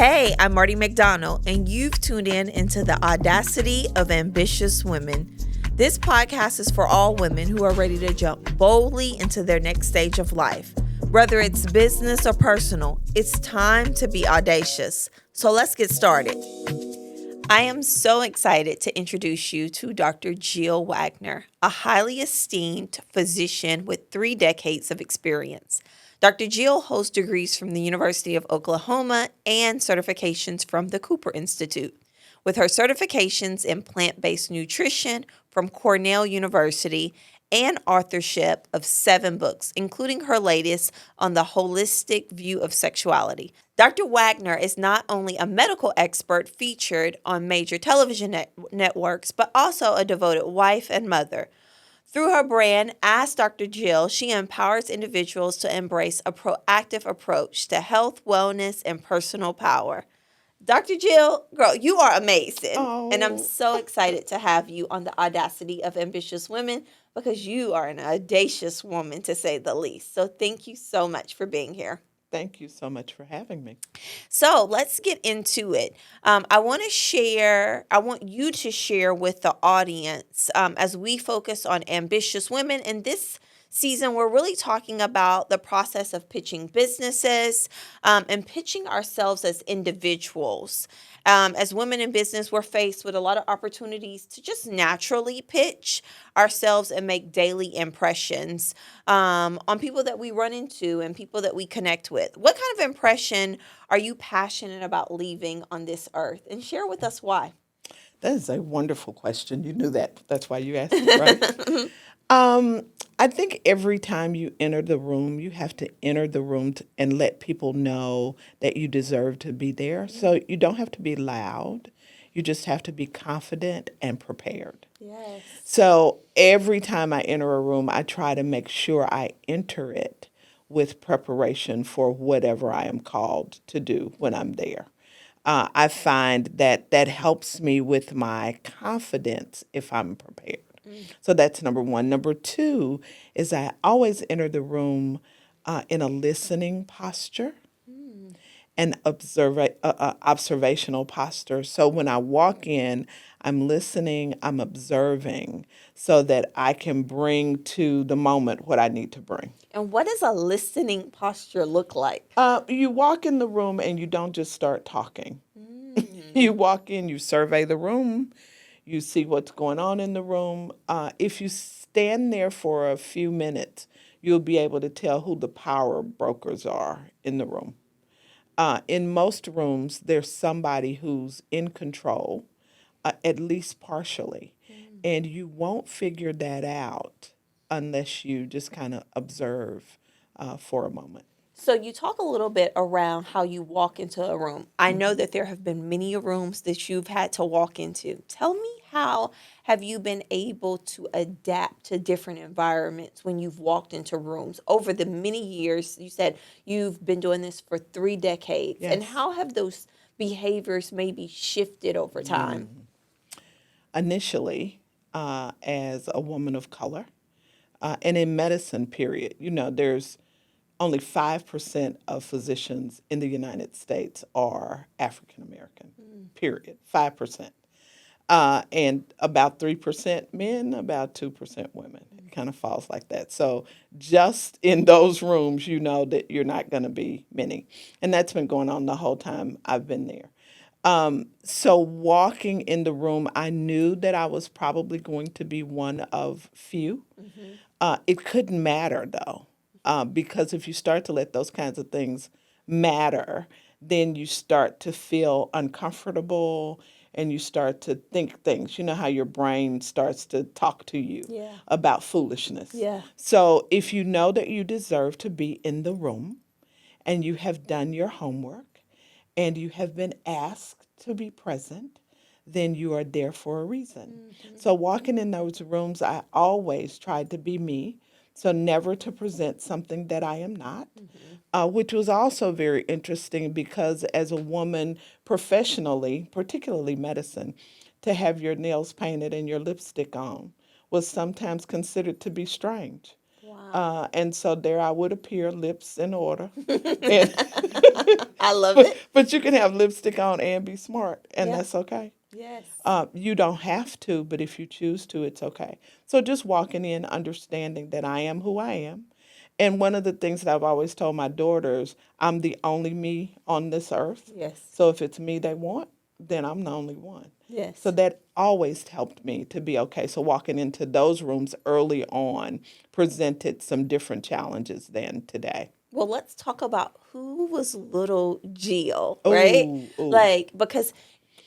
Hey, I'm Marty McDonald, and you've tuned in into the Audacity of Ambitious Women. This podcast is for all women who are ready to jump boldly into their next stage of life. Whether it's business or personal, it's time to be audacious. So let's get started. I am so excited to introduce you to Dr. Jill Waggoner, a highly esteemed physician with 3 decades of experience. Dr. Jill holds degrees from the University of Oklahoma and certifications from the Cooper Institute. With her certifications in plant-based nutrition from Cornell University and authorship of 7 books, including her latest on the holistic view of sexuality. Dr. Waggoner is not only a medical expert featured on major television networks, but also a devoted wife and mother. Through her brand, Ask Dr. Jill, she empowers individuals to embrace a proactive approach to health, wellness, and personal power. Dr. Jill, girl, you are amazing. And I'm so excited to have you on the Audacity of Ambitious Women because you are an audacious woman, to say the least. So thank you so much for being here. Thank you so much for having me. So let's get into it. I want you to share with the audience as we focus on ambitious women. In this season, we're really talking about the process of pitching businesses and pitching ourselves as individuals. As women in business, we're faced with a lot of opportunities to just naturally pitch ourselves and make daily impressions on people that we run into and people that we connect with. What kind of impression are you passionate about leaving on this earth? And share with us why. That is a wonderful question. You knew that. That's why you asked it, right? I think every time you enter the room, you have to enter the room and let people know that you deserve to be there. So you don't have to be loud. You just have to be confident and prepared. Yes. So every time I enter a room, I try to make sure I enter it with preparation for whatever I am called to do when I'm there. I find that helps me with my confidence if I'm prepared. So that's number one. Number two is I always enter the room in a listening posture and observational posture. So when I walk in, I'm listening, I'm observing so that I can bring to the moment what I need to bring. And what does a listening posture look like? You walk in the room and you don't just start talking. You walk in, you survey the room, you see what's going on in the room. If you stand there for a few minutes, you'll be able to tell who the power brokers are in the room. In most rooms, there's somebody who's in control, at least partially, and you won't figure that out unless you just kind of observe for a moment. So you talk a little bit around how you walk into a room. I know that there have been many rooms that you've had to walk into. Tell me, how have you been able to adapt to different environments when you've walked into rooms over the many years? You said you've been doing this for 3 decades. Yes. And how have those behaviors maybe shifted over time? Initially, as a woman of color, and in medicine, period, there's only 5% of physicians in the United States are African American, period, 5%. And about 3% men, about 2% women. It kind of falls like that. So just in those rooms, you know that you're not going to be many. And that's been going on the whole time I've been there. So walking in the room, I knew that I was probably going to be one of few. It couldn't matter, though. Because if you start to let those kinds of things matter, then you start to feel uncomfortable and you start to think things. You know how your brain starts to talk to you about foolishness. Yeah. So if you know that you deserve to be in the room and you have done your homework and you have been asked to be present, then you are there for a reason. So walking in those rooms, I always tried to be me. So never to present something that I am not, which was also very interesting because as a woman professionally, particularly medicine, to have your nails painted and your lipstick on was sometimes considered to be strange. Wow. And so there I would appear, lips in order, and, I love but it. but you can have lipstick on and be smart, and Yeah. that's okay. Yes. You don't have to, but if you choose to, it's okay. So just walking in, understanding that I am who I am. And one of the things that I've always told my daughters, I'm the only me on this earth. Yes. So if it's me they want, then I'm the only one. So Yes. that always helped me to be okay. So walking into those rooms early on presented some different challenges than today. Well, let's talk about who was little Jill, right? Oh, oh. Like, because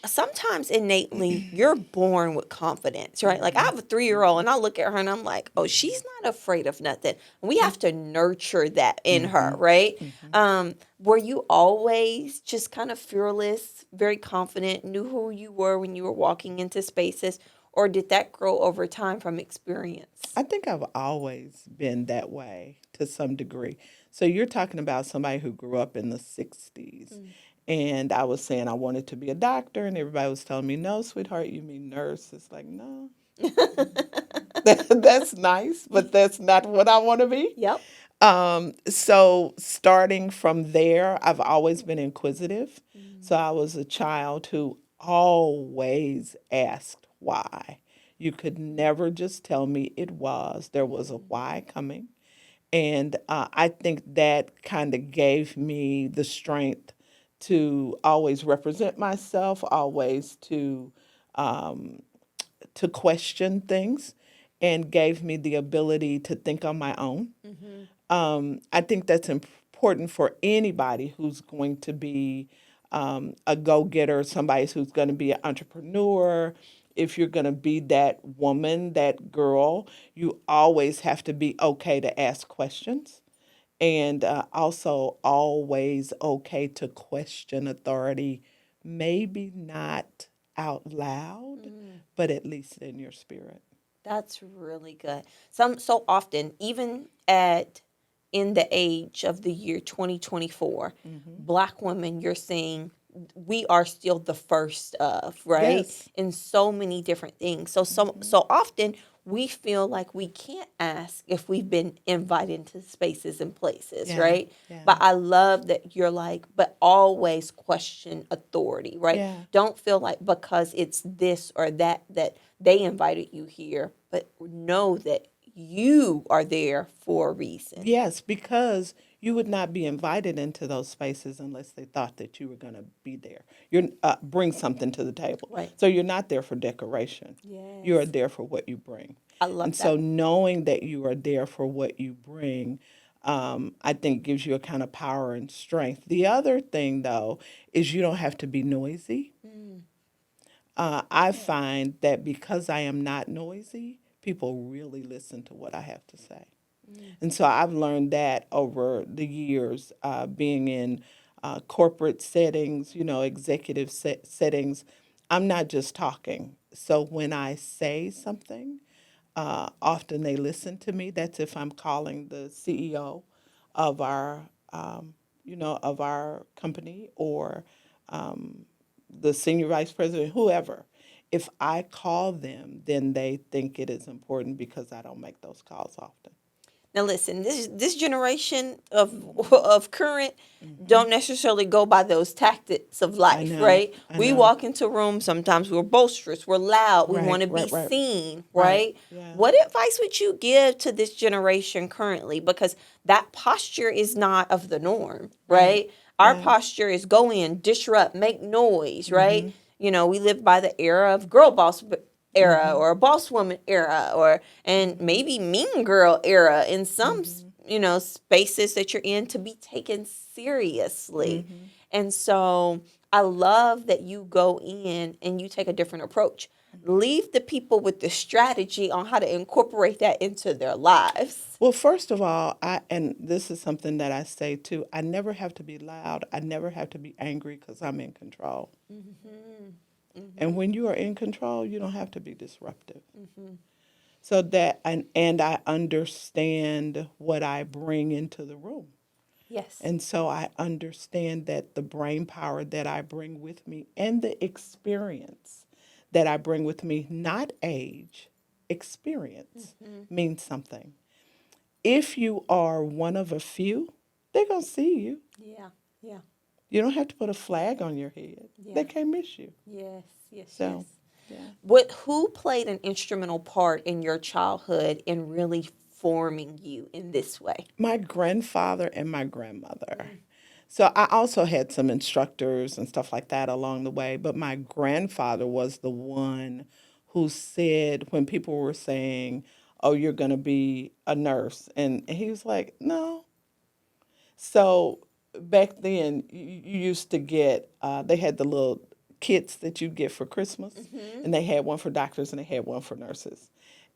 sometimes innately you're born with confidence, right? Like I have a 3-year-old and I look at her and I'm like, oh, she's not afraid of nothing. We have to nurture that in her, right? Were you always just kind of fearless, very confident, knew who you were when you were walking into spaces, or did that grow over time from experience? I think I've always been that way to some degree. So you're talking about somebody who grew up in the 60s. And I was saying I wanted to be a doctor, and everybody was telling me, no, sweetheart, you mean nurse. It's like, no, that's nice, but that's not what I want to be. Yep. So starting from there, I've always been inquisitive. So I was a child who always asked why. You could never just tell me it was. There was a why coming. And I think that kind of gave me the strength to always represent myself, always to question things, and gave me the ability to think on my own. I think that's important for anybody who's going to be a go getter, somebody who's going to be an entrepreneur. If you're going to be that woman, that girl, you always have to be okay to ask questions, and also always okay to question authority, maybe not out loud, but at least in your spirit. That's really good. So often, even at in the age of the year 2024, Black women, you're seeing we are still the first of, right? Yes. In so many different things. So often we feel like we can't ask if we've been invited into spaces and places, Yeah. right? Yeah. But I love that you're like, but always question authority, right? Yeah. Don't feel like because it's this or that they invited you here, but know that you are there for a reason. Yes, because you would not be invited into those spaces unless they thought that you were going to be there. You're bring something to the table. Right. So you're not there for decoration. You are Yes. there for what you bring. I love And so that. knowing that you are there for what you bring, I think gives you a kind of power and strength. The other thing, though, is you don't have to be noisy. I find that because I am not noisy, people really listen to what I have to say. And so I've learned that over the years, being in corporate settings, executive settings. I'm not just talking. So when I say something, often they listen to me. That's if I'm calling the CEO of our company, or the senior vice president, whoever. If I call them, then they think it is important because I don't make those calls often. Now listen, this generation of current don't necessarily go by those tactics of I life, know, right? I We know. walk into rooms sometimes we're boisterous, we're loud, we want Right, to be right, right, seen, right. right? Yeah, What advice would you give to this generation currently? Because that posture is not of the norm, right. right? Our Yeah. posture is go in, disrupt, make noise, right? We live by the era of girl boss era or a boss woman era or and maybe mean girl era in some spaces that you're in to be taken seriously. And so I love that you go in and you take a different approach. Leave the people with the strategy on how to incorporate that into their lives. Well, first of all, and this is something that I say too, I never have to be loud. I never have to be angry because I'm in control. And when you are in control, you don't have to be disruptive. So that, and I understand what I bring into the room. Yes. And so I understand that the brain power that I bring with me and the experience that I bring with me, not age, experience, means something. If you are one of a few, they're going to see you. Yeah. Yeah. You don't have to put a flag on your head. Yeah. They can't miss you. Yes, yes, So, yes. yeah. Who played an instrumental part in your childhood in really forming you in this way? My grandfather and my grandmother. So I also had some instructors and stuff like that along the way, but my grandfather was the one who said when people were saying, "Oh, you're going to be a nurse." And he was like, "No." So back then, you used to get, they had the little kits that you'd get for Christmas, and they had one for doctors and they had one for nurses.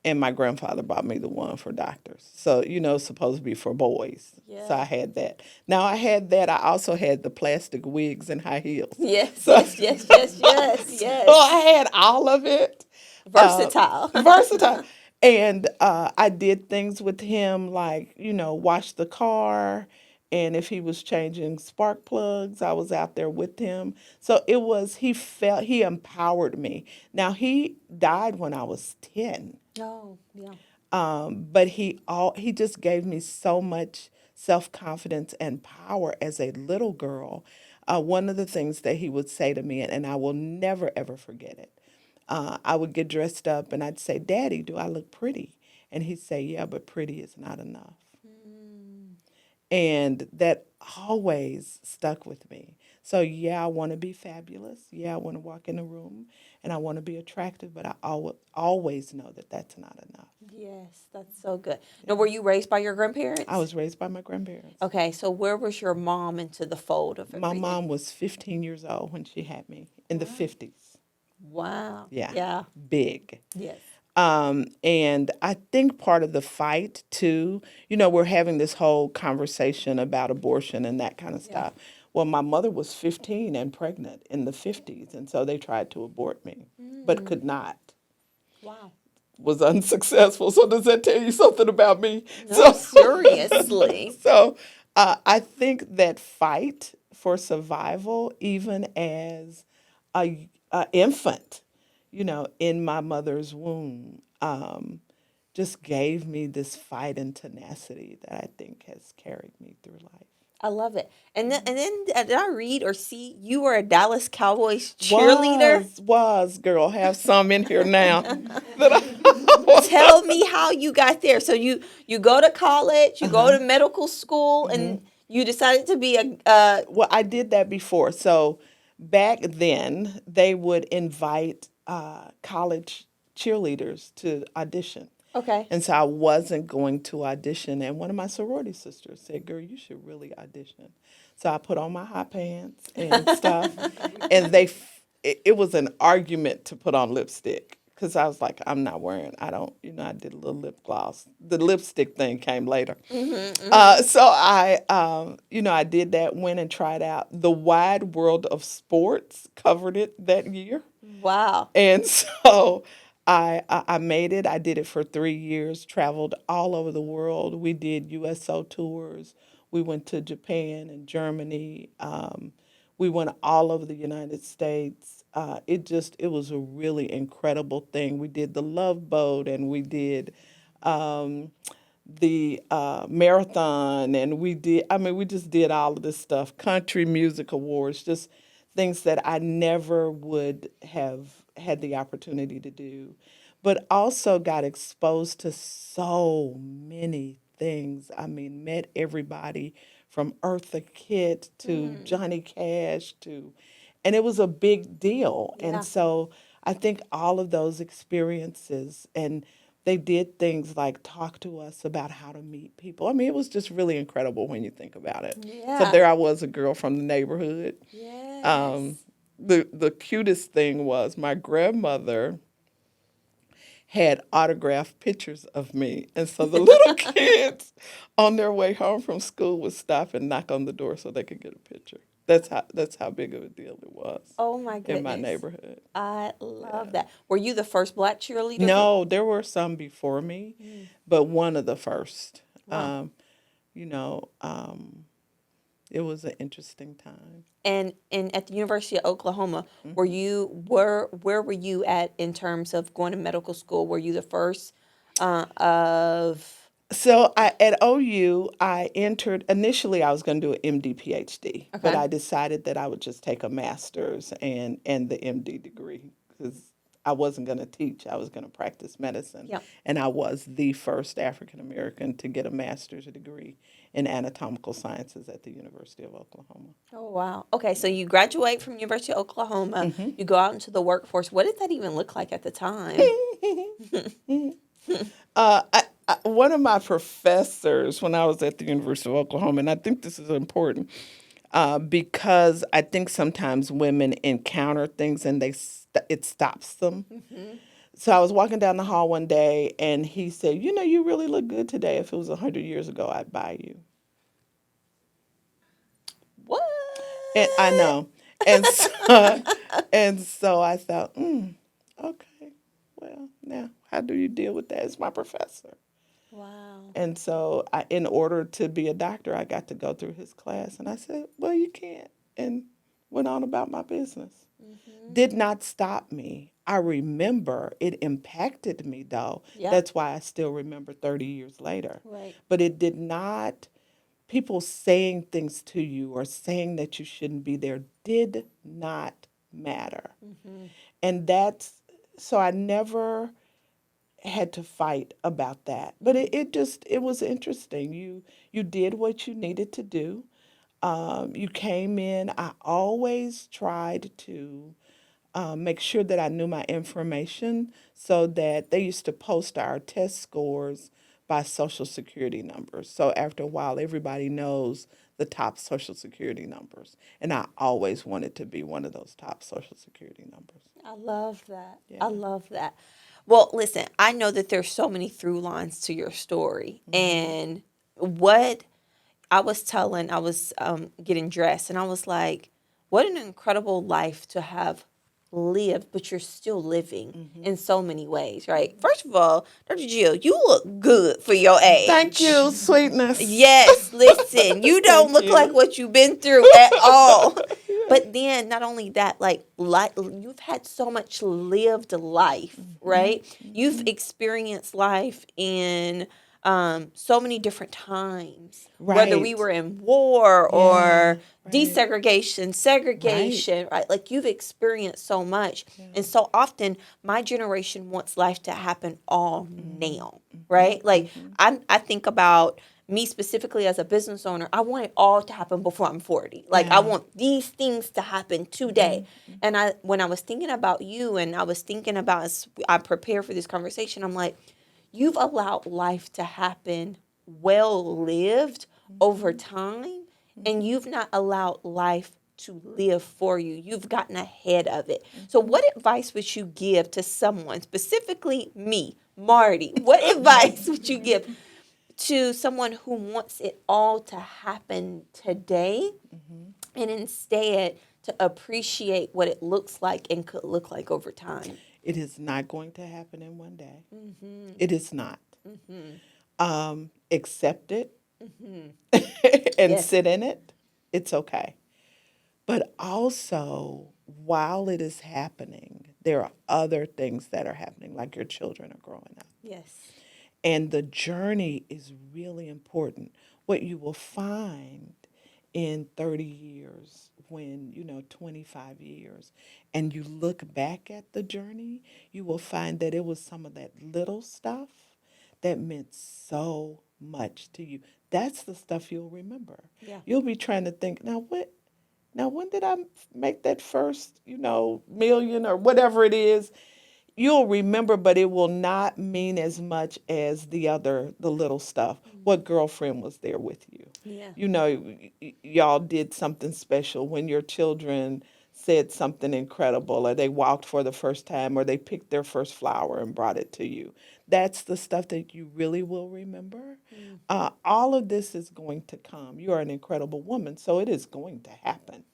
And my grandfather bought me the one for doctors. So, it's supposed to be for boys. So I Yeah. had that. Now I had that. I also had the plastic wigs and high heels. Yes, So, yes, yes, yes, yes, so I yes. had all of it. Versatile. Versatile. And I did things with him like, wash the car. And if he was changing spark plugs, I was out there with him. So he empowered me. Now, he died when I was 10. Oh, yeah. But he just gave me so much self-confidence and power as a little girl. One of the things that he would say to me, and I will never ever forget it. I would get dressed up and I'd say, "Daddy, do I look pretty?" And he'd say, "Yeah, but pretty is not enough." And that always stuck with me. So, yeah, I want to be fabulous. Yeah, I want to walk in a room and I want to be attractive, but I always know that that's not enough. Yes, that's so good. Now, were you raised by your grandparents? I was raised by my grandparents. Okay, so where was your mom into the fold of My everything? mom was 15 years old when she had me in the 50s. Wow. Yeah. Yeah. Big. Yes. And I think part of the fight too, we're having this whole conversation about abortion and that kind of stuff. Well, my mother was 15 and pregnant in the 50s, and so they tried to abort me, but could not. Wow. Was unsuccessful. So does that tell you something about me? No, So, seriously. so I think that fight for survival, even as a infant, in my mother's womb, just gave me this fight and tenacity that I think has carried me through life. I love it. And then did I read or see you were a Dallas Cowboys cheerleader? Was girl, have some in here now. Tell me how you got there. So you go to college, you go to medical school, and you decided to be a Well, I did that before. So back then, they would invite college cheerleaders to audition. okay. And so I wasn't going to audition. And one of my sorority sisters said, "Girl, you should really audition." So I put on my hot pants and stuff. And it was an argument to put on lipstick because I was like, "I'm not wearing, I don't, I did a little lip gloss. The lipstick thing came later." So I did that, went and tried out. The Wide World of Sports covered it that year. Wow. And so I made it. I did it for 3 years, traveled all over the world. We did USO tours. We went to Japan and Germany. We went all over the United States. It was a really incredible thing. We did the Love Boat and we did the marathon, and we just did all of this stuff, country music awards, just things that I never would have had the opportunity to do, but also got exposed to so many things. I mean, met everybody from Eartha Kitt to Johnny Cash and it was a big deal. Yeah. And so I think all of those experiences, and they did things like talk to us about how to meet people. I mean, it was just really incredible when you think about it. So Yeah. there I was, a girl from the neighborhood. Yes. The cutest thing was my grandmother had autographed pictures of me. And so the little kids on their way home from school would stop and knock on the door so they could get a picture. That's how big of a deal it was Oh my in my goodness. neighborhood. I love that. Were you the first black cheerleader? No, there were some before me, but one of the first. Wow. You know, it was an interesting time. And at the University of Oklahoma, where were you at in terms of going to medical school? Were you the first of So at OU, I entered, initially I was going to do an MD PhD, but Okay. I decided that I would just take a master's and the MD degree because I wasn't going to teach. I was going to practice medicine. Yep. And I was the first African American to get a master's degree in anatomical sciences at the University of Oklahoma. Oh, wow. Okay, so you graduate from University of Oklahoma, Hmm. you go out into the workforce. What did that even look like at the time? One of my professors when I was at the University of Oklahoma, and I think this is important because I think sometimes women encounter things and it stops them. So I was walking down the hall one day and he said, "You know, you really look good today. If it was 100 years ago, I'd buy you." What? And I know. And so, and so I thought, okay, well, now how do you deal with that? It's my professor. Wow. And so, in order to be a doctor, I got to go through his class. And I said, well, you can't. And went on about my business. Did not stop me. I remember it impacted me, though. Yeah. That's why I still remember 30 years later. Right. But it did not, people saying things to you or saying that you shouldn't be there did not matter. And so I never had to fight about that. But it was interesting. You did what you needed to do. You came in. I always tried to make sure that I knew my information so that they used to post our test scores by social security numbers. So after a while, everybody knows the top social security numbers. And I always wanted to be one of those top social security numbers. I love that. Yeah. I love that. Well, listen, I know that there's so many through lines to your story. And what I was getting dressed, and I was like, what an incredible life to have lived, but you're still living in so many ways, right? First of all, Dr. Jill, you look good for your Thank age. you, sweetness. Yes, listen, you don't Thank look like you. what you've been through at all. But then, not only that, like you've had so much lived life, right? You've experienced life in so many different times, whether we Right. were in war Yeah. or Right. desegregation, Right. segregation, right? Like you've experienced so much. And so often my generation wants life to happen all now, right? Like I think about me specifically as a business owner, I want it all to happen before I'm 40. Like I Yeah. want these things to happen today. And when I was thinking about you and I was thinking about as I prepare for this conversation, I'm like, you've allowed life to happen well lived over time, and you've not allowed life to live for you. You've gotten ahead of it. So, what advice would you give to someone, specifically me, Marty? What advice would you give to someone who wants it all to happen today and instead to appreciate what it looks like and could look like over time? It is not going to happen in one day. It is not. Accept it and Yes. sit in it. It's okay. But also, while it is happening, there are other things that are happening, like your children are growing up. Yes. And the journey is really important. What you will find in 30 years, when, 25 years, and you look back at the journey, you will find that it was some of that little stuff that meant so much to you. That's the stuff you'll remember. Yeah. You'll be trying to think, now when did I make that first, million or whatever it is? You'll remember, but it will not mean as much as the little stuff. What girlfriend was there with you? Yeah. Y'all did something special when your children said something incredible, or they walked for the first time, or they picked their first flower and brought it to you. That's the stuff that you really will remember. All of this is going to come. You are an incredible woman, so it is going to happen.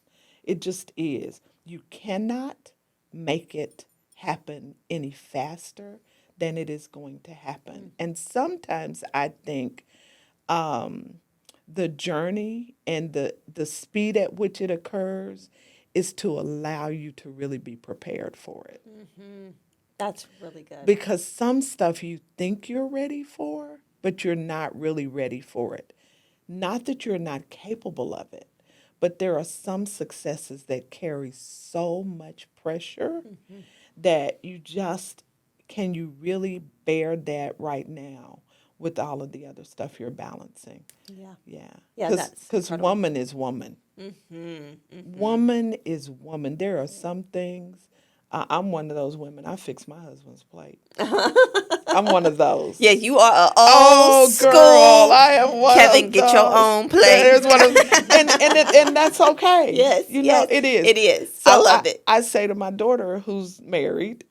It just is. You cannot make it happen any faster than it is going to happen. And sometimes I think the journey and the speed at which it occurs is to allow you to really be prepared for it. That's really good. Because some stuff you think you're ready for, but you're not really ready for it. Not that you're not capable of it, but there are some successes that carry so much pressure that you just, can you really bear that right now with all of the other stuff you're balancing? Yeah. Yeah. Yeah, that's Because incredible. woman is woman. Woman is woman. There are some things. I'm one of those women. I fix my husband's plate. I'm one of those. Yeah, you are an old Oh, school. girl, I am one Kevin, of get your those. own plate. There's one of, and that's okay. Yes, You know, yes, it is. it is. I So love it. I say to my daughter who's married,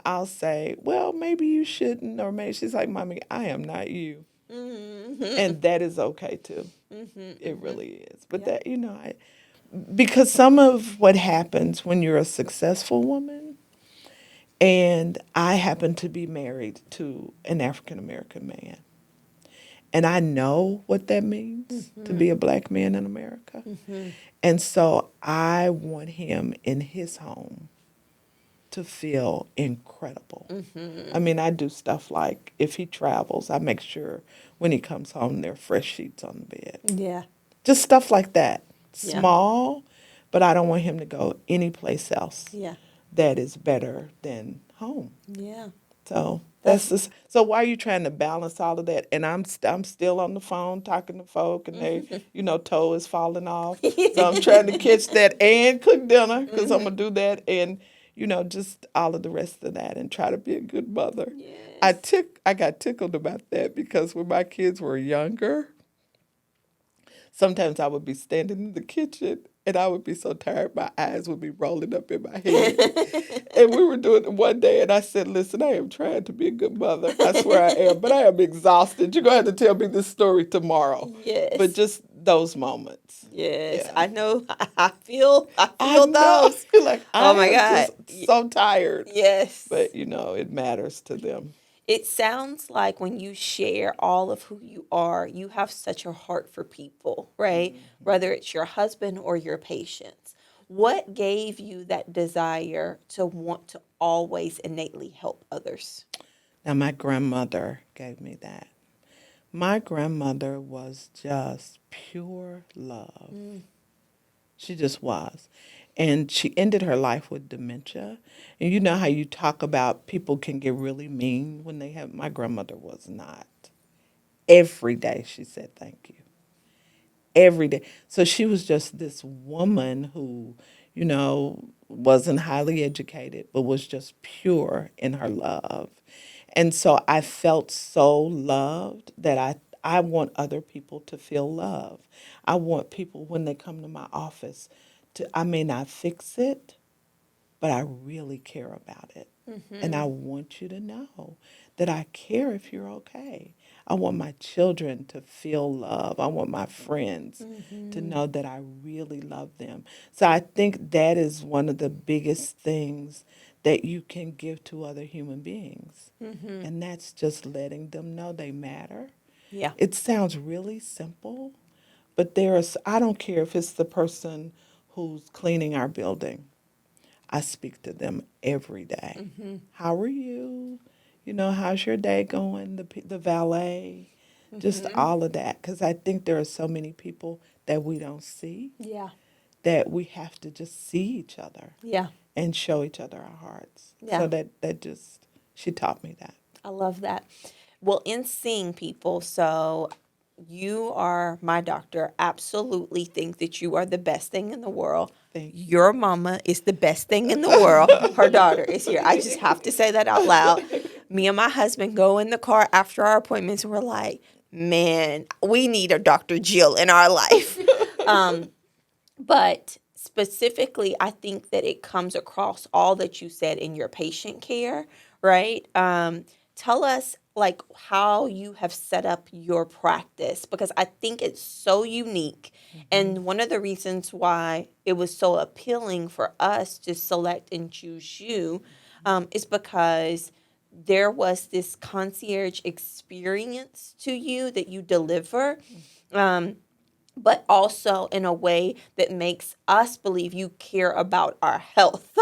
I'll say, well, maybe you shouldn't, or maybe she's like, Mommy, I am not you. And that is okay too. It really is. But that, because some of what happens when you're a successful woman, and I happen to be married to an African American man, and I know what that means to be a black man in America. And so I want him in his home to feel incredible. I mean, I do stuff like if he travels, I make sure when he comes home there are fresh sheets on the bed. Yeah. Just stuff like that. Yeah. Small, but I don't want him to go anyplace else Yeah. that is better than home. Yeah. So that's just, so why are you trying to balance all of that? And I'm still on the phone talking to folk, and they, toe is falling off. So I'm trying to catch that and cook dinner because I'm gonna do that, and just all of the rest of that, and try to be a good mother. Yes. I got tickled about that because when my kids were younger, sometimes I would be standing in the kitchen and I would be so tired, my eyes would be rolling up in my head. And we were doing it one day, and I said, listen, I am trying to be a good mother. I swear I am, but I am exhausted. You're going to have to tell me this story tomorrow. Yes. But just those moments. Yes. Yeah. I know. I feel I know. those. You're like, Oh my am God. just so tired. Yes. But, it matters to them. It sounds like when you share all of who you are, you have such a heart for people, right? Whether it's your husband or your patients. What gave you that desire to want to always innately help others? Now, my grandmother gave me that. My grandmother was just pure love. She just was. And she ended her life with dementia. And you know how you talk about people can get really mean when they have, my grandmother was not. Every day she said thank you. Every day. So she was just this woman who, wasn't highly educated, but was just pure in her love. And so I felt so loved that I want other people to feel love. I want people when they come to my office I may not fix it, but I really care about it. And I want you to know that I care if you're okay. I want my children to feel love. I want my friends to know that I really love them. So I think that is one of the biggest things that you can give to other human beings. And that's just letting them know they matter. Yeah. It sounds really simple, but I don't care if it's the person who's cleaning our building. I speak to them every day. How are you? How's your day going? The valet, just all of that. Because I think there are so many people that we don't see. Yeah. That we have to just see each other. Yeah. And show each other our hearts. Yeah. So that just, she taught me that. I love that. Well, in seeing people, so you are my doctor. Absolutely think that you are the best thing in the world. Thank you. Your mama is the best thing in the world. Her daughter is here. I just have to say that out loud. Me and my husband go in the car after our appointments, and we're like, man, we need a Dr. Jill in our life. But specifically, I think that it comes across all that you said in your patient care, right? Tell us like how you have set up your practice, because I think it's so unique. And one of the reasons why it was so appealing for us to select and choose you is because there was this concierge experience to you that you deliver. But also in a way that makes us believe you care about our health.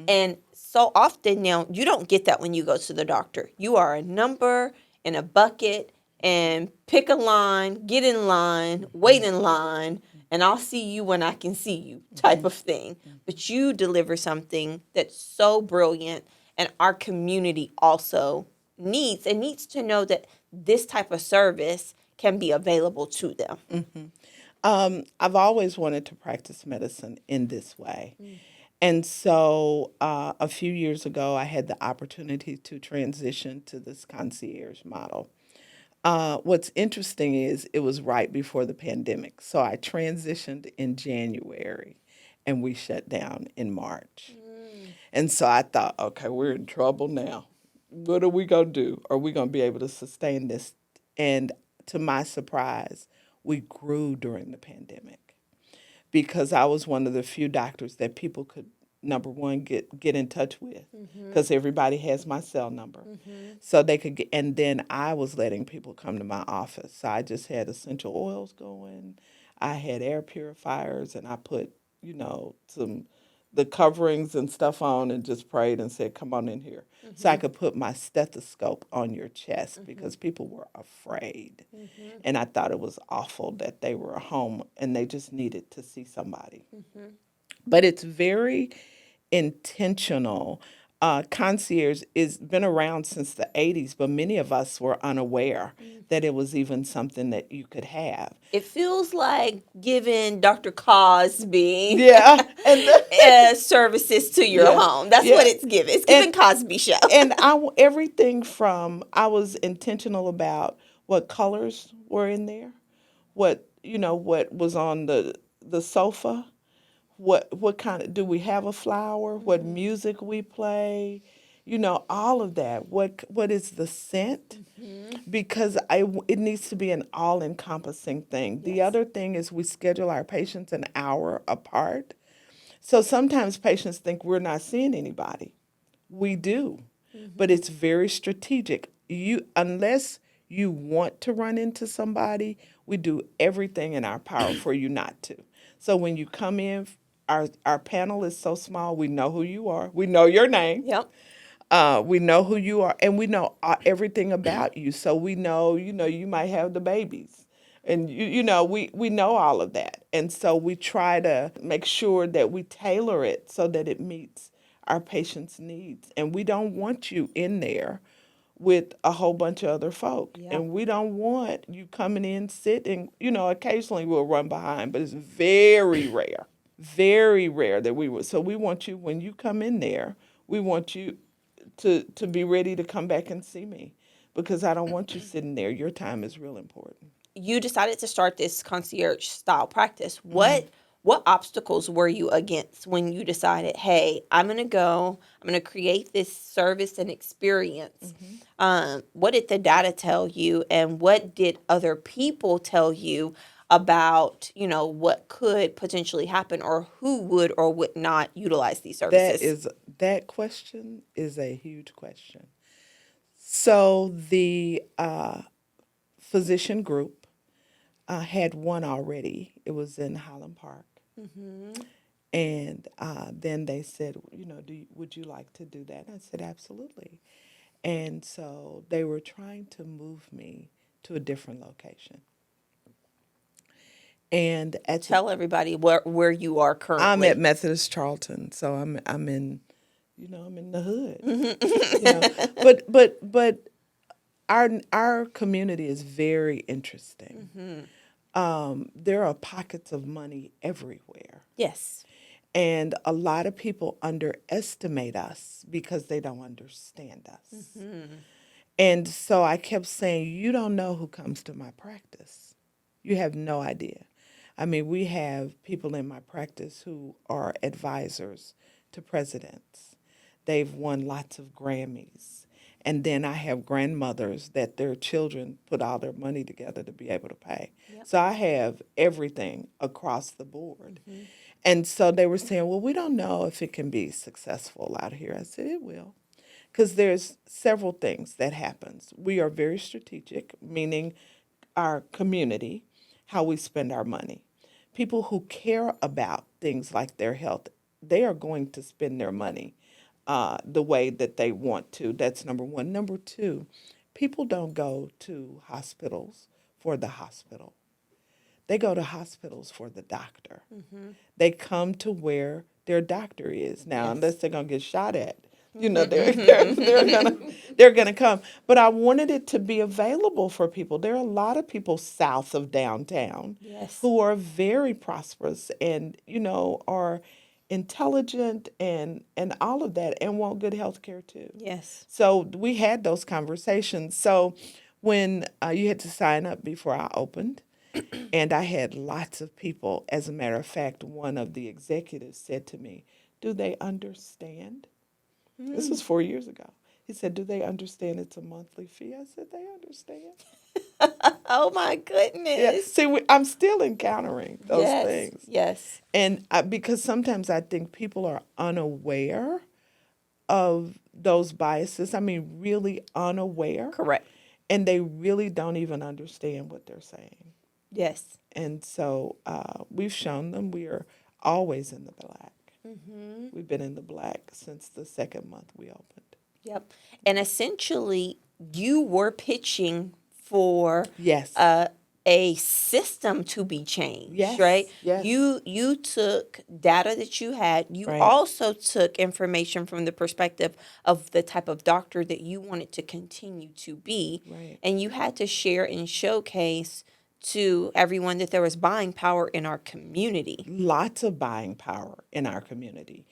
And so often now, you don't get that when you go to the doctor. You are a number in a bucket, and pick a line, get in line, wait in line, and I'll see you when I can see you type of thing. But you deliver something that's so brilliant, and our community also needs to know that this type of service can be available to them. I've always wanted to practice medicine in this way. And so a few years ago, I had the opportunity to transition to this concierge model. What's interesting is it was right before the pandemic. So I transitioned in January and we shut down in March. And so I thought, okay, we're in trouble now. What are we going to do? Are we going to be able to sustain this? And to my surprise, we grew during the pandemic because I was one of the few doctors that people could, number one, get in touch with because everybody has my cell number. So they could get, and then I was letting people come to my office. So I just had essential oils going. I had air purifiers and I put, some the coverings and stuff on and just prayed and said, come on in here. So I could put my stethoscope on your chest because people were afraid. And I thought it was awful that they were home and they just needed to see somebody. But it's very intentional. Concierge is been around since the 80s, but many of us were unaware that it was even something that you could have. It feels like giving Dr. Cosby Yeah, and services to your yeah, home. That's yeah. what it's giving. It's giving Cosby Show. And everything from I was intentional about what colors were in there, what was on the sofa, what kind of do we have a flower, what music we play, all of that. What is the scent? Because it needs to be an all-encompassing thing. The other thing is we schedule our patients an hour apart. So sometimes patients think we're not seeing anybody. We do, but it's very strategic. Unless you want to run into somebody, we do everything in our power for you not to. So when you come in, our panel is so small. We know who you are. We know your name. Yep. We know who you are, and we know everything about you. So we know, you might have the babies, and we know all of that. And so we try to make sure that we tailor it so that it meets our patients' needs. And we don't want you in there with a whole bunch of other folk. Yeah. And we don't want you coming in, sitting, occasionally we'll run behind, but it's very rare that we would. So we want you, when you come in there, we want you to be ready to come back and see me because I don't want you sitting there. Your time is real important. You decided to start this concierge style practice. What obstacles were you against when you decided, hey, I'm gonna create this service and experience? What did the data tell you, and what did other people tell you about, what could potentially happen, or who would or would not utilize these services? That question is a huge question. So the physician group had one already. It was in Highland Park. And then they said, would you like to do that? I said, absolutely. And so they were trying to move me to a different location. And Tell everybody where you are currently. I'm at Methodist Charlton, so I'm in, I'm in the hood. But our community is very interesting. There are pockets of money everywhere. Yes. And a lot of people underestimate us because they don't understand us. And so I kept saying, you don't know who comes to my practice. You have no idea. I mean, we have people in my practice who are advisors to presidents. They've won lots of Grammys. And then I have grandmothers that their children put all their money together to be able to pay. Yep. So I have everything across the board. And so they were saying, well, we don't know if it can be successful out here. I said, it will. Because there's several things that happens. We are very strategic, meaning our community, how we spend our money. People who care about things like their health, they are going to spend their money the way that they want to. That's number one. Number two, People don't go to hospitals for the hospital. They go to hospitals for the doctor. They come to where their doctor is. Now, unless they're going to get shot at, they're gonna come. But I wanted it to be available for people. There are a lot of people south of downtown Yes. who are very prosperous and are intelligent and all of that and want good health care too. Yes. So we had those conversations. So when you had to sign up before I opened, and I had lots of people. As a matter of fact, one of the executives said to me, "Do they understand?" This was 4 years ago. He said, "Do they understand it's a monthly fee?" I said, "They understand." Oh my Yeah. goodness. See, I'm still encountering those Yes. things. Yes. And because sometimes I think people are unaware of those biases. I mean, really unaware. Correct. And they really don't even understand what they're saying. Yes. And so we've shown them we are always in the black. We've been in the black since the second month we opened. Yep. And essentially, you were pitching for Yes. a system to be changed, Yes. right? Yes. You took data that you had. You Right. also took information from the perspective of the type of doctor that you wanted to continue to be, Right. and you had to share and showcase to everyone that there was buying power in our community. Lots of buying power in our community.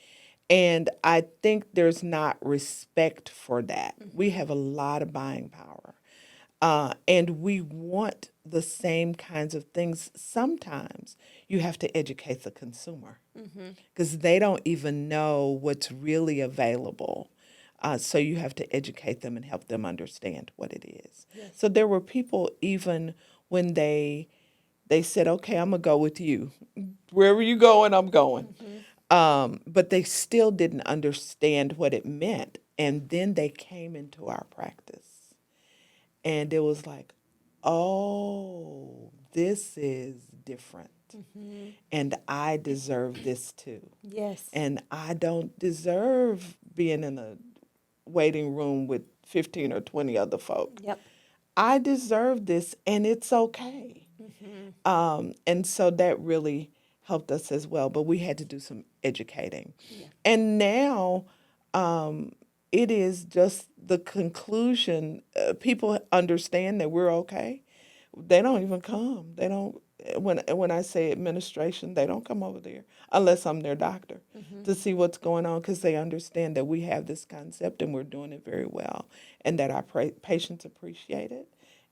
And I think there's not respect for that. We have a lot of buying power. And we want the same kinds of things. Sometimes you have to educate the consumer because they don't even know what's really available. So you have to educate them and help them understand what it is. Yes. So there were people even when they said, "Okay, I'm gonna go with you. Wherever you going, I'm going." But they still didn't understand what it meant. And then they came into our practice. And it was like, "Oh, this is different. And I deserve this too. Yes. And I don't deserve being in a waiting room with 15 or 20 other folk. Yep. I deserve this, and it's okay." And so that really helped us as well. But we had to do some educating. Yeah. And now it is just the conclusion. People understand that we're okay. They don't even come. They don't. When I say administration, they don't come over there unless I'm their doctor to see what's going on because they understand that we have this concept and we're doing it very well and that our patients appreciate it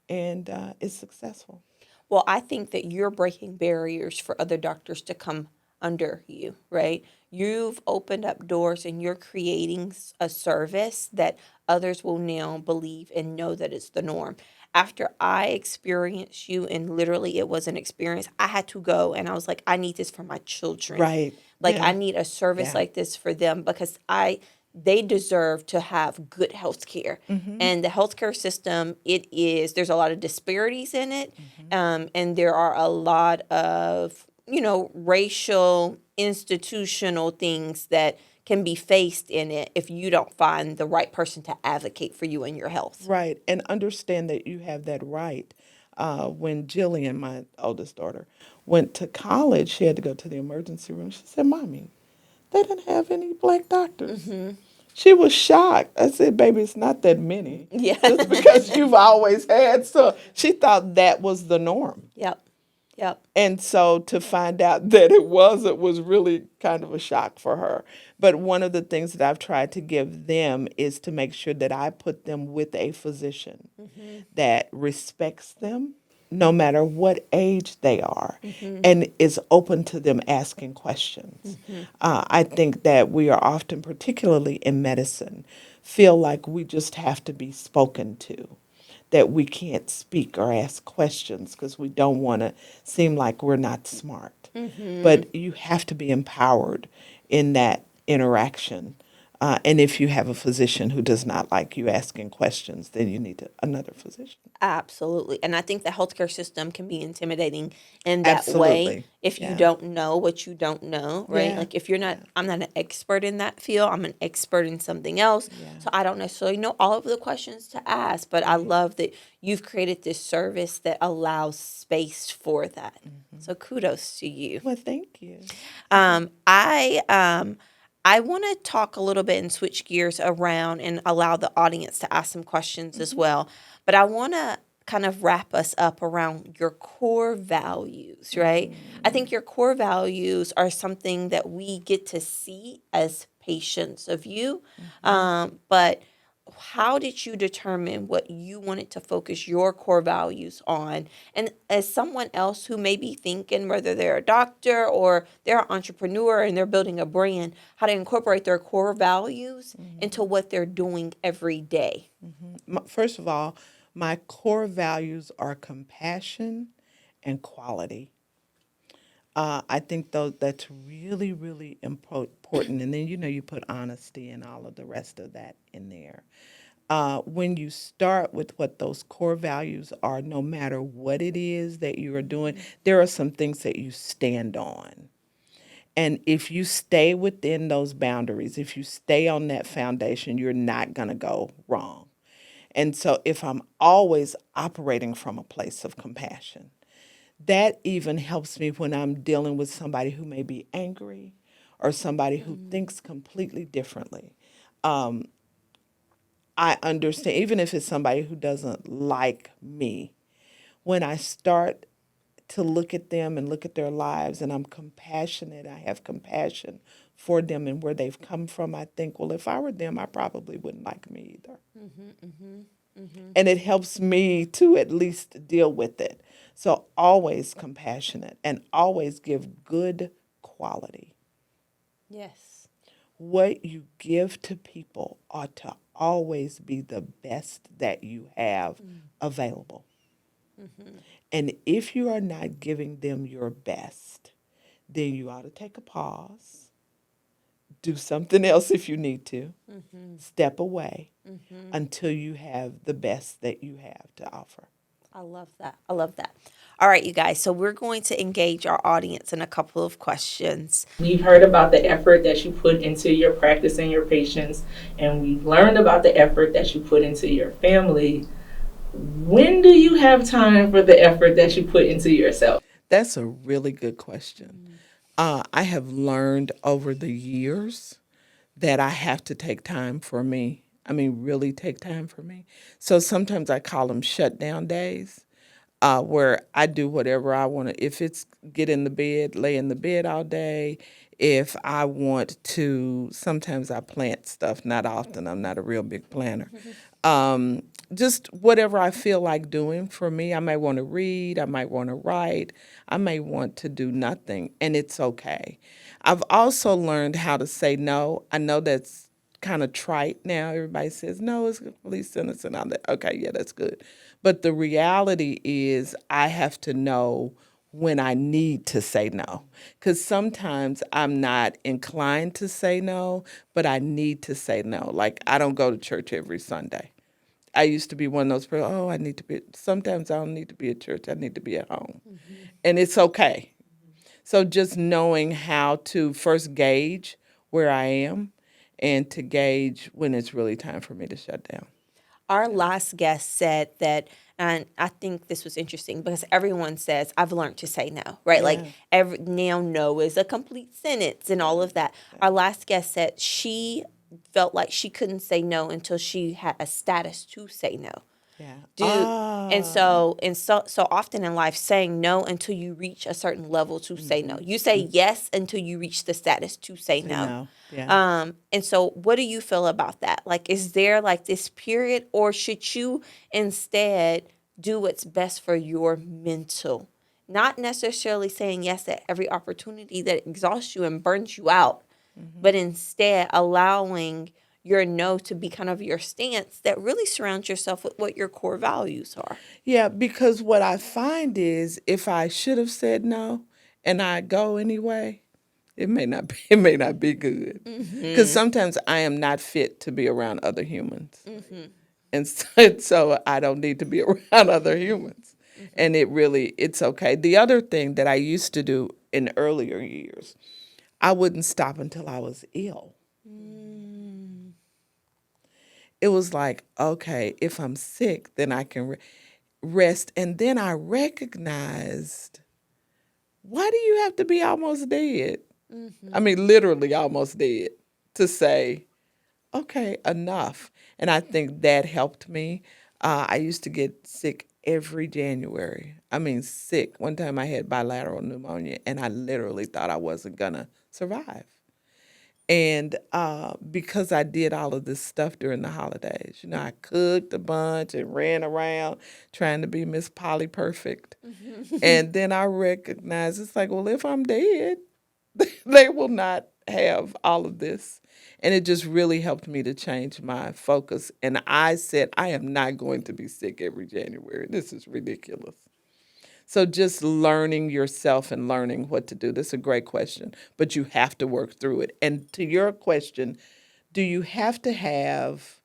and it's successful. Well, I think that you're breaking barriers for other doctors to come under you, right? You've opened up doors and you're creating a service that others will now believe and know that it's the norm. After I experienced you, and literally it was an experience, I had to go and I was like, I need this for my children. Right. Like, Yeah. I need a service Yeah. like this for them because they deserve to have good health care. And the healthcare system, there's a lot of disparities in it. And there are a lot of, racial, institutional things that can be faced in it if you don't find the right person to advocate for you and your health. Right. And understand that you have that right. When Jillian, my oldest daughter, went to college, she had to go to the emergency room. She said, "Mommy, they didn't have any black doctors." She was shocked. I said, "Baby, it's not that many. Yeah. Just because you've always had." So she thought that was the norm. Yep. Yep. And so to find out that it wasn't was really kind of a shock for her. But one of the things that I've tried to give them is to make sure that I put them with a physician that respects them no matter what age they are and is open to them asking questions. I think that we are often, particularly in medicine, feel like we just have to be spoken to, that we can't speak or ask questions because we don't want to seem like we're not smart. But you have to be empowered in that interaction And if you have a physician who does not like you asking questions, then you need another physician. Absolutely. And I think the healthcare system can be intimidating in that way Absolutely. if you Yeah. don't know what you don't know, right? Yeah. Like if you're not, Yeah. I'm not an expert in that field, I'm an expert in something else. Yeah. So I don't necessarily know all of the questions to ask, but I Right. love that you've created this service that allows space for that. So kudos to you. Well, thank you. Um, I um, I want to talk a little bit and switch gears around and allow the audience to ask some questions as well. But I want to kind of wrap us up around your core values, right? I think your core values are something that we get to see as patients of you, but how did you determine what you wanted to focus your core values on? And as someone else who may be thinking, whether they're a doctor or they're an entrepreneur and they're building a brand, how to incorporate their core values into what they're doing every day. First of all, my core values are compassion and quality. I think that's really, really important. And then, you put honesty and all of the rest of that in there. When you start with what those core values are, no matter what it is that you are doing, there are some things that you stand on. And if you stay within those boundaries, if you stay on that foundation, you're not going to go wrong. And so if I'm always operating from a place of compassion, that even helps me when I'm dealing with somebody who may be angry or somebody who thinks completely differently. I understand, even if it's somebody who doesn't like me, when I start to look at them and look at their lives and I'm compassionate, I have compassion for them and where they've come from, I think, well, if I were them, I probably wouldn't like me either. And it helps me to at least deal with it. So always compassionate and always give good quality. Yes. What you give to people ought to always be the best that you have available. And if you are not giving them your best, then you ought to take a pause, do something else if you need to, step away until you have the best that you have to offer. I love that. I love that. All right, you guys. So we're going to engage our audience in a couple of questions. We've heard about the effort that you put into your practice and your patients, and we've learned about the effort that you put into your family. When do you have time for the effort that you put into yourself? That's a really good question. I have learned over the years that I have to take time for me. I mean, really take time for me. So sometimes I call them shutdown days, where I do whatever I want to. If it's get in the bed, lay in the bed all day. If I want to, sometimes I plant stuff. Not often. I'm not a real big planner. Just whatever I feel like doing for me. I might want to read. I might want to write. I may want to do nothing, and it's okay. I've also learned how to say no. I know that's kind of trite now. Everybody says, no, it's a complete sentence and all that. Okay, yeah, that's good. But the reality is I have to know when I need to say no. Because sometimes I'm not inclined to say no, but I need to say no. Like I don't go to church every Sunday. I used to be one of those people, I need to be, sometimes I don't need to be at church. I need to be at home. And it's okay. So just knowing how to first gauge where I am and to gauge when it's really time for me to shut down. Our last guest said that, and I think this was interesting because everyone says, I've learned to say no, right? Like Yeah. every now no is a complete sentence and all of that. Our last guest said she felt like she couldn't say no until she had a status to say no. Yeah. Do and so often in life saying no until you reach a certain level to say no. You say yes until you reach the status to say no. No. Yeah. And so what do you feel about that? Like is there like this period or should you instead do what's best for your mental? Not necessarily saying yes at every opportunity that exhausts you and burns you out, but instead allowing your no to be kind of your stance that really surrounds yourself with what your core values are. Yeah, because what I find is if I should have said no and I go anyway, it may not be good. Because sometimes I am not fit to be around other humans. And so I don't need to be around other humans. And it's okay. The other thing that I used to do in earlier years, I wouldn't stop until I was ill. It was like, okay, if I'm sick, then I can rest. And then I recognized, why do you have to be almost dead? I mean, literally almost dead to say, okay, enough. And I think that helped me. I used to get sick every January. I mean, sick. One time I had bilateral pneumonia, and I literally thought I wasn't going to survive. And because I did all of this stuff during the holidays, I cooked a bunch and ran around trying to be Miss Polly Perfect. And then I recognized it's like, well, if I'm dead, they will not have all of this. And it just really helped me to change my focus. And I said, I am not going to be sick every January. This is ridiculous. So just learning yourself and learning what to do. This is a great question, but you have to work through it. And to your question, do you have to have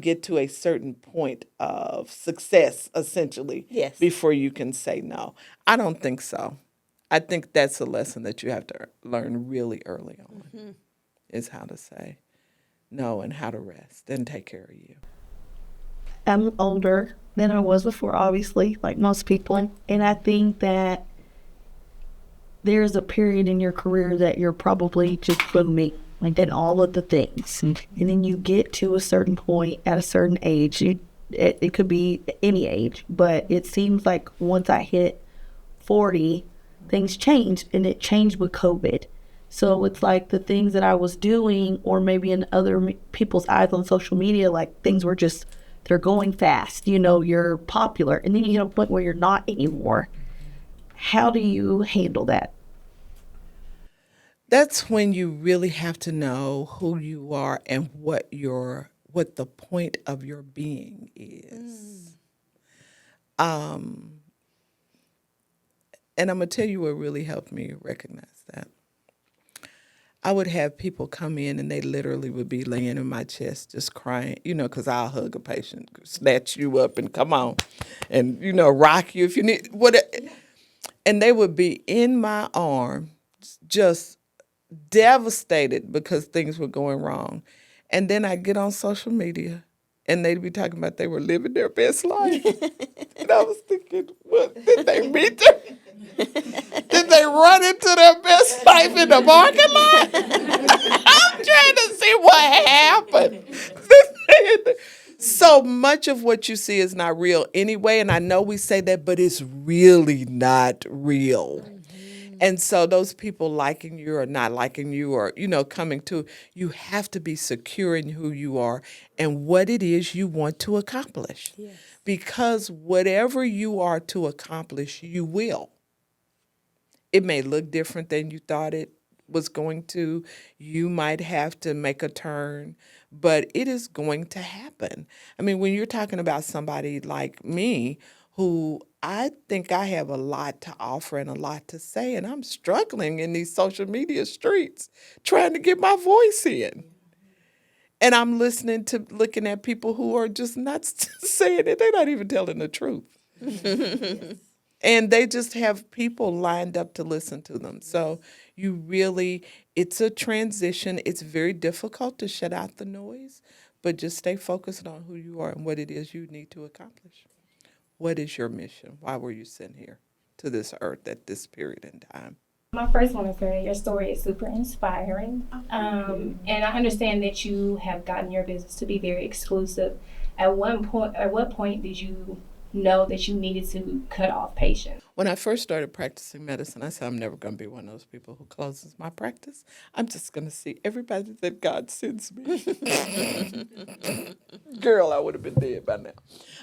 get to a certain point of success, essentially, Yes. before you can say no? I don't think so. I think that's a lesson that you have to learn really early on, is how to say no and how to rest and take care of you. I'm older than I was before, obviously, like most people. And I think that there's a period in your career that you're probably just booming, like did all of the things. And then you get to a certain point at a certain age. It could be any age, but it seems like once I hit 40, things changed, and it changed with COVID. So it's like the things that I was doing, or maybe in other people's eyes on social media, like things were just, they're going fast, you're popular, and then you hit a point where you're not anymore. How do you handle that? That's when you really have to know who you are and what the point of your being is. And I'm going to tell you what really helped me recognize that. I would have people come in and they literally would be laying in my chest just crying, because I'll hug a patient, snatch you up and come on and, rock you if you need what. And they would be in my arm just devastated because things were going wrong. And then I get on social media and they'd be talking about they were living their best life. And I was thinking, what, did they meet them? Did they run into their best life in the parking lot? I'm trying to see what happened. So much of what you see is not real anyway, and I know we say that, but it's really not real. And so those people liking you or not liking you or, coming to, you have to be secure in who you are and what it is you want to accomplish. Yes. Because whatever you are to accomplish, you will. It may look different than you thought it was going to. You might have to make a turn, but it is going to happen. I mean, when you're talking about somebody like me, who I think I have a lot to offer and a lot to say, and I'm struggling in these social media streets trying to get my voice in. And I'm looking at people who are just not saying it. They're not even telling the truth. And they just have people lined up to listen to them. So it's a transition. It's very difficult to shut out the noise, but just stay focused on who you are and what it is you need to accomplish. What is your mission? Why were you sent here to this earth at this period in time? My first one is your story is super inspiring. And I understand that you have gotten your business to be very exclusive. At what point did you know that you needed to cut off patients? When I first started practicing medicine, I said, I'm never going to be one of those people who closes my practice. I'm just going to see everybody that God sends me. Girl, I would have been dead by now.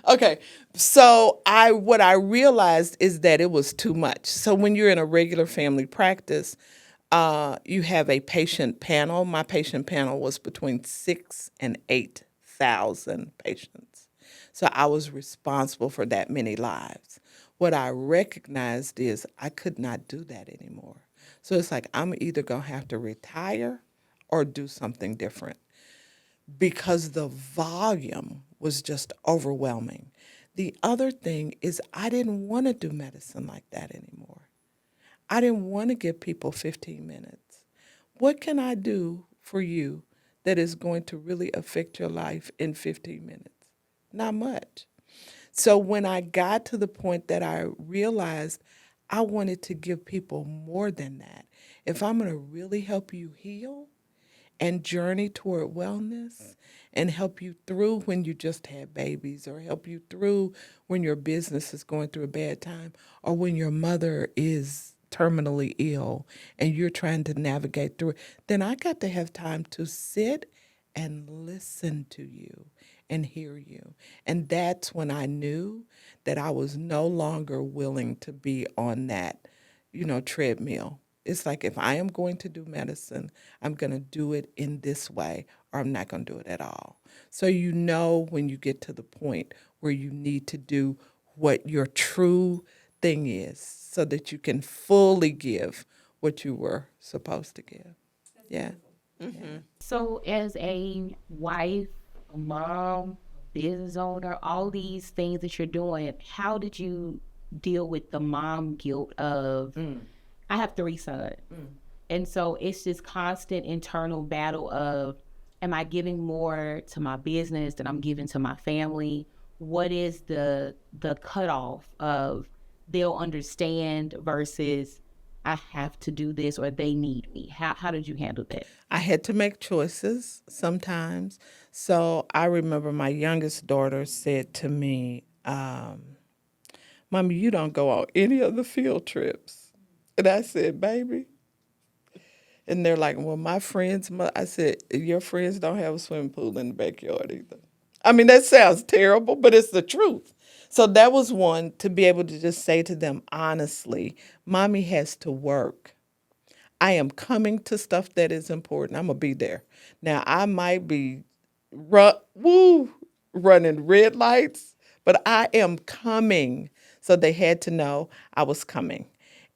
Okay, so what I realized is that it was too much. So when you're in a regular family practice, you have a patient panel. My patient panel was between 6,000 and 8,000 patients. So I was responsible for that many lives. what I recognized is I could not do that anymore. So it's like I'm either going to have to retire or do something different because the volume was just overwhelming. The other thing is I didn't want to do medicine like that anymore. I didn't want to give people 15 minutes. What can I do for you that is going to really affect your life in 15 minutes? Not much. So when I got to the point that I realized I wanted to give people more than that, if I'm going to really help you heal and journey toward wellness and help you through when you just had babies, or help you through when your business is going through a bad time, or when your mother is terminally ill and you're trying to navigate through it, then I got to have time to sit and listen to you and hear you. And that's when I knew that I was no longer willing to be on that, treadmill. It's like if I am going to do medicine, I'm going to do it in this way, or I'm not going to do it at all. So when you get to the point where you need to do what your true thing is so that you can fully give what you were supposed to give. Yeah. Mm-hmm. So, as a wife, a mom, business owner, all these things that you're doing, how did you deal with the mom guilt of, I have 3 sons. And so it's this constant internal battle of, am I giving more to my business than I'm giving to my family? What is the cutoff of they'll understand versus I have to do this or they need me? How did you handle that? I had to make choices sometimes. So I remember my youngest daughter said to me, Mommy, you don't go on any of the field trips. And I said, baby. And they're like, well, my friends, I said, your friends don't have a swimming pool in the backyard either. I mean, that sounds terrible, but it's the truth. So that was one, to be able to just say to them honestly, Mommy has to work. I am coming to stuff that is important. I'm going to be there. Now, I might be running red lights, but I am coming. So they had to know I was coming.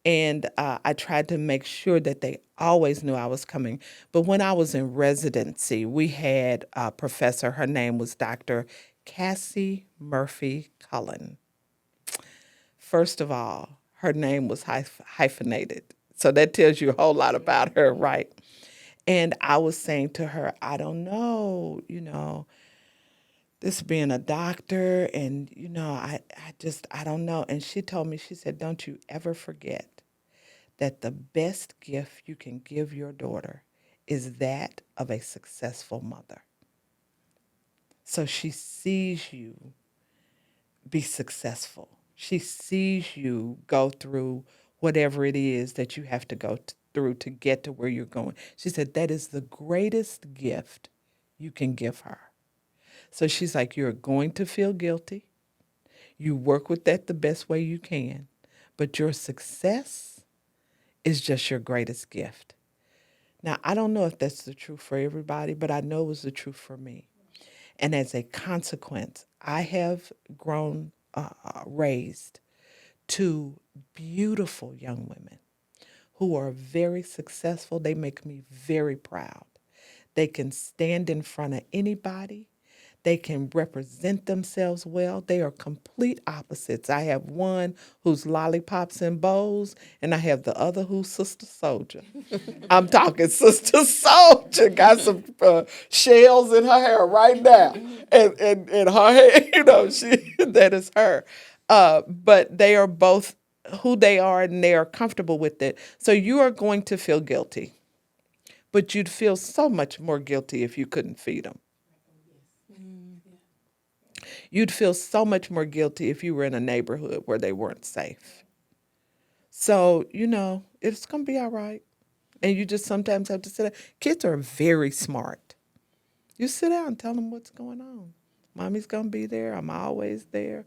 And I tried to make sure that they always knew I was coming. But when I was in residency, we had a professor. Her name was Dr. Cassie Murphy Cullen. First of all, her name was hyphenated. So that tells you a whole lot about her, right? And I was saying to her, I don't know, this being a doctor and, I don't know. And she told me, she said, don't you ever forget that the best gift you can give your daughter is that of a successful mother. So she sees you be successful. She sees you go through whatever it is that you have to go through to get to where you're going. She said that is the greatest gift you can give her. So she's like, you're going to feel guilty. You work with that the best way you can, but your success is just your greatest gift. Now, I don't know if that's the truth for everybody, but I know it was the truth for me. And as a consequence, I have raised 2 beautiful young women who are very successful. They make me very proud. They can stand in front of anybody. They can represent themselves well. They are complete opposites. I have one who's lollipops and bows, and I have the other who's Sister Soldier. I'm talking Sister Soldier. Got some shells in her hair right now. And her hair, that is her. But they are both who they are, and they are comfortable with it. So you are going to feel guilty. But you'd feel so much more guilty if you couldn't feed them. You'd feel so much more guilty if you were in a neighborhood where they weren't safe. So, it's going to be all right. And you just sometimes have to sit down. Kids are very smart. You sit down and tell them what's going on. Mommy's going to be there. I'm always there.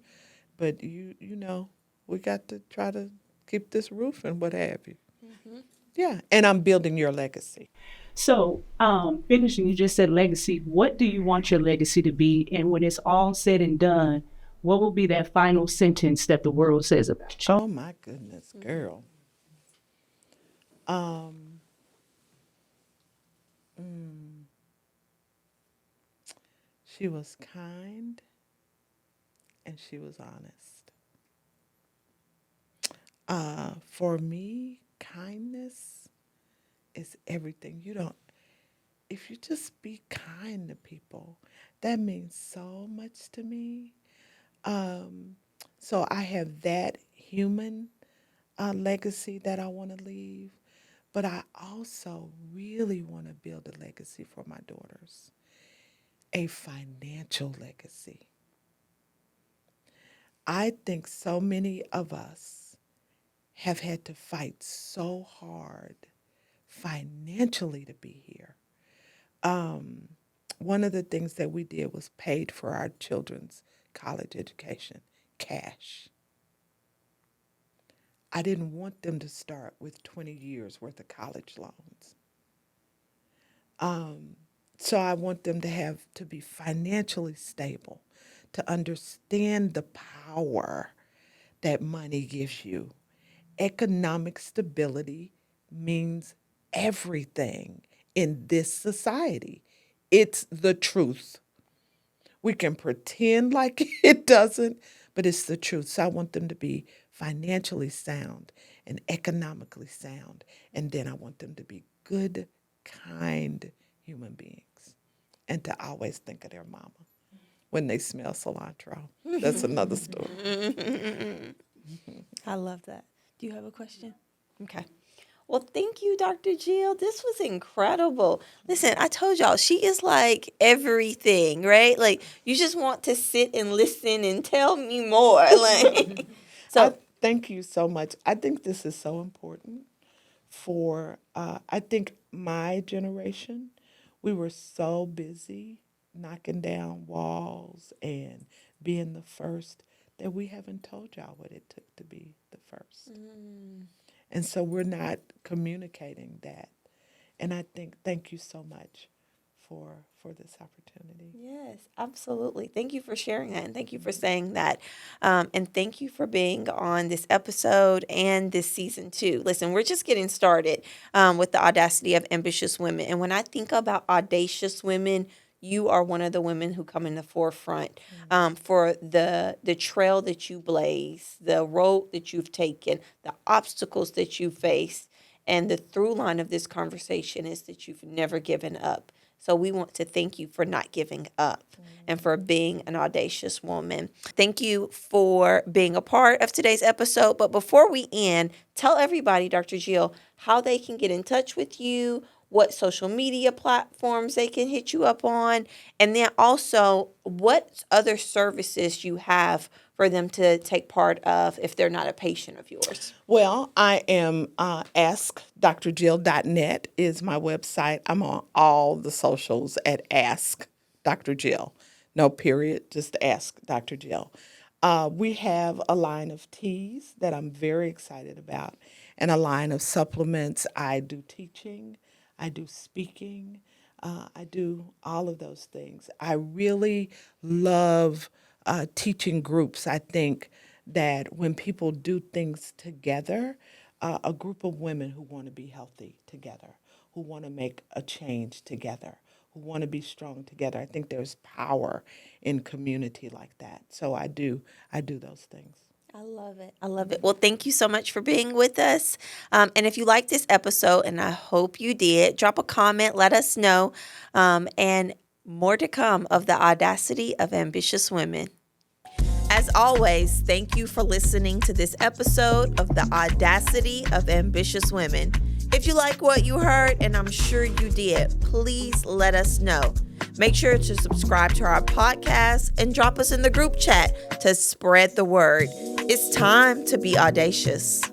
But, we got to try to keep this roof and what have you. Mm-hmm. Yeah, and I'm building your legacy. So, finishing, you just said legacy. What do you want your legacy to be? And when it's all said and done, what will be that final sentence that the world says about you? Oh my goodness, girl. She was kind and she was honest. For me, kindness is everything. If you just be kind to people, that means so much to me. So I have that human legacy that I want to leave, but I also really want to build a legacy for my daughters, a financial legacy. I think so many of us have had to fight so hard financially to be here. One of the things that we did was paid for our children's college education, cash. I didn't want them to start with 20 years worth of college loans. So I want them to be financially stable, to understand the power that money gives you. Economic stability means everything in this society. It's the truth. We can pretend like it doesn't, but it's the truth. So I want them to be financially sound and economically sound. And then I want them to be good, kind human beings and to always think of their mama when they smell cilantro. That's another story. I love that. Do you have a question? Okay. Well, thank you, Dr. Jill. This was incredible. Listen, I told y'all, she is like everything, right? Like, you just want to sit and listen and tell me more. Like, so Thank you so much. I think this is so important for, I think my generation, we were so busy knocking down walls and being the first that we haven't told y'all what it took to be the first. And so we're not communicating that. And I think, thank you so much for this opportunity. yes, absolutely. Thank you for sharing that. And thank you for saying that. And thank you for being on this episode and this season 2. Listen, we're just getting started with the Audacity of Ambitious Women. And when I think about audacious women, you are one of the women who come in the forefront for the trail that you blaze, the road that you've taken, the obstacles that you faced. And the through line of this conversation is that you've never given up. So we want to thank you for not giving up and for being an audacious woman. Thank you for being a part of today's episode. But before we end, tell everybody, Dr. Jill, how they can get in touch with you, what social media platforms they can hit you up on, and then also what other services you have for them to take part of if they're not a patient of yours. Well, I am askdrjill.net is my website. I'm on all the socials at Ask Dr. Jill. No period, just Ask Dr. Jill. We have a line of teas that I'm very excited about and a line of supplements. I do teaching, I do speaking, I do all of those things. I really love teaching groups. I think that when people do things together, a group of women who want to be healthy together, who want to make a change together, who want to be strong together, I think there's power in community like that. So I do those things. I love it. I love it. Well, thank you so much for being with us. And if you liked this episode, and I hope you did, drop a comment, let us know. And more to come of the Audacity of Ambitious Women. As always, thank you for listening to this episode of the Audacity of Ambitious Women. If you like what you heard, and I'm sure you did, please let us know. Make sure to subscribe to our podcast and drop us in the group chat to spread the word. It's time to be audacious.